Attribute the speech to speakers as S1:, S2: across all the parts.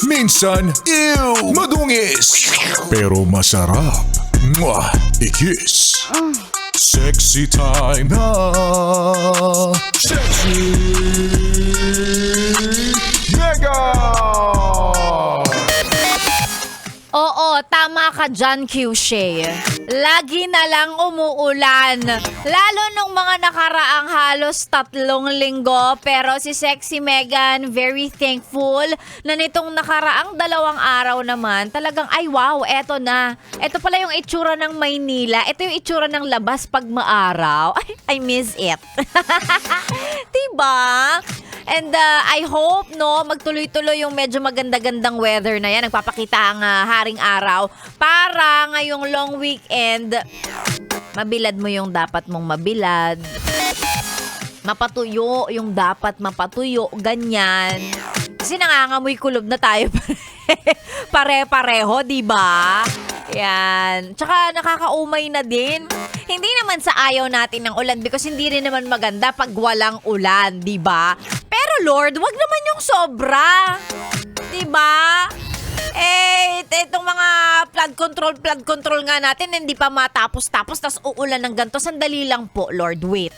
S1: Minsan, ew, madungis. Pero masarap. Mwah, i-kiss. Sexy time na. Sexy Mega!
S2: Oo, tama ka dyan, Q-Shay. Lagi na lang umuulan. Lalo nung mga nakaraang halos 3 linggo. Pero si Sexy Megan, very thankful na nitong nakaraang 2 araw naman, talagang ay wow, eto na. Eto pala yung itsura ng Maynila. Ito yung itsura ng labas pag maaraw. Ay, I miss it. Diba? And I hope, no, magtuloy-tuloy yung medyo maganda-gandang weather na yan. Nagpapakita ang haring araw para ngayong long weekend, mabilad mo yung dapat mong mabilad. Mapatuyo yung dapat mapatuyo. Ganyan. Kasi nangangamoy kulob na tayo pare-pareho, diba? Yan. Tsaka nakakaumay na din. Hindi naman sa ayaw natin ng ulan because hindi rin naman maganda pag walang ulan, diba? Pero Lord, wag naman yung sobra. Diba? Itong mga flood control nga natin, hindi pa matapos-tapos, tas uulan ng ganito. Sandali lang po, Lord, wait.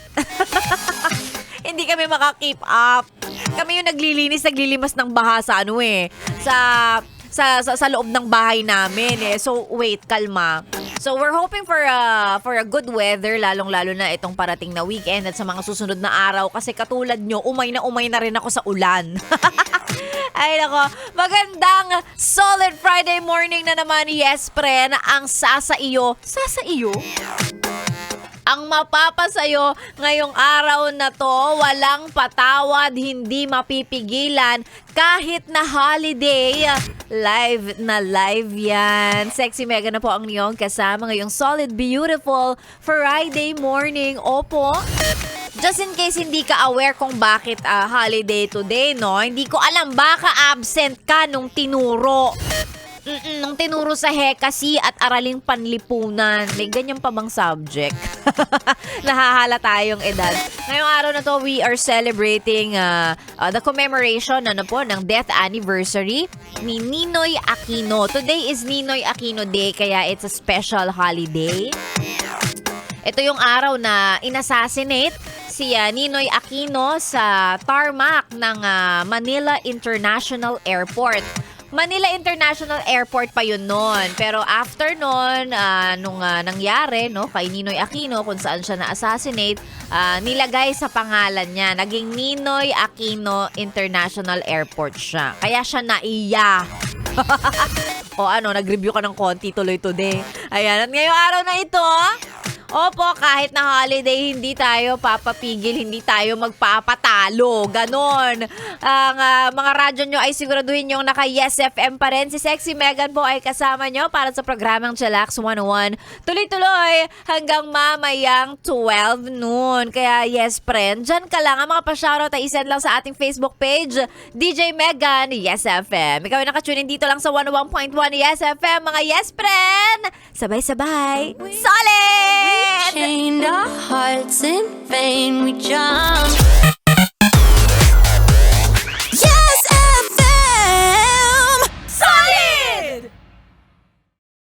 S2: Hindi kami maka-keep up. Kami yung naglilimas ng baha sa sa loob ng bahay namin eh. So wait, kalma. So we're hoping for a good weather, lalong-lalo na itong parating na weekend at sa mga susunod na araw kasi katulad nyo, umay na rin ako sa ulan. Ay nako, magandang solid Friday morning na naman, yes pre, na ang sasa iyo, ang mapapasayo ngayong araw na to, walang patawad, hindi mapipigilan, kahit na holiday, live na live yan. Sexy Mega na po ang niyong kasama ngayong solid, beautiful Friday morning. Opo. Just in case hindi ka aware kung bakit holiday today, no? Hindi ko alam, baka absent ka nung tinuro. Nung tinuro sa Hekasi at Araling Panlipunan. May ganyan pa bang subject? Nahahala tayong edad. Ngayong araw na to, we are celebrating the commemoration ng death anniversary ni Ninoy Aquino. Today is Ninoy Aquino Day, kaya it's a special holiday. Ito yung araw na inassassinate si Ninoy Aquino sa tarmac ng Manila International Airport. Manila International Airport pa yun noon. Pero after noon, nung nangyari kay Ninoy Aquino, kung saan siya na-assassinate, nilagay sa pangalan niya. Naging Ninoy Aquino International Airport siya. Kaya siya naiya. O nag-review ka ng konti tuloy today. Ayan, at ngayong araw na ito, opo, kahit na holiday, hindi tayo papapigil, hindi tayo magpapatalo. Ganon. Ang mga radyo nyo ay siguraduhin yung naka-Yes FM pa rin. Si Sexy Megan po ay kasama nyo para sa programang Chillax 101. Tuloy-tuloy hanggang mamayang 12 noon. Kaya yes, friend, dyan ka lang. Ang mga pa-shoutout ay isend lang sa ating Facebook page, DJ Megan, Yes FM. Ikaw ay nakatunin dito lang sa 101.1 Yes FM. Mga yes, friend! Sabay-sabay. Solid!
S3: Chained our hearts in vain, we jumped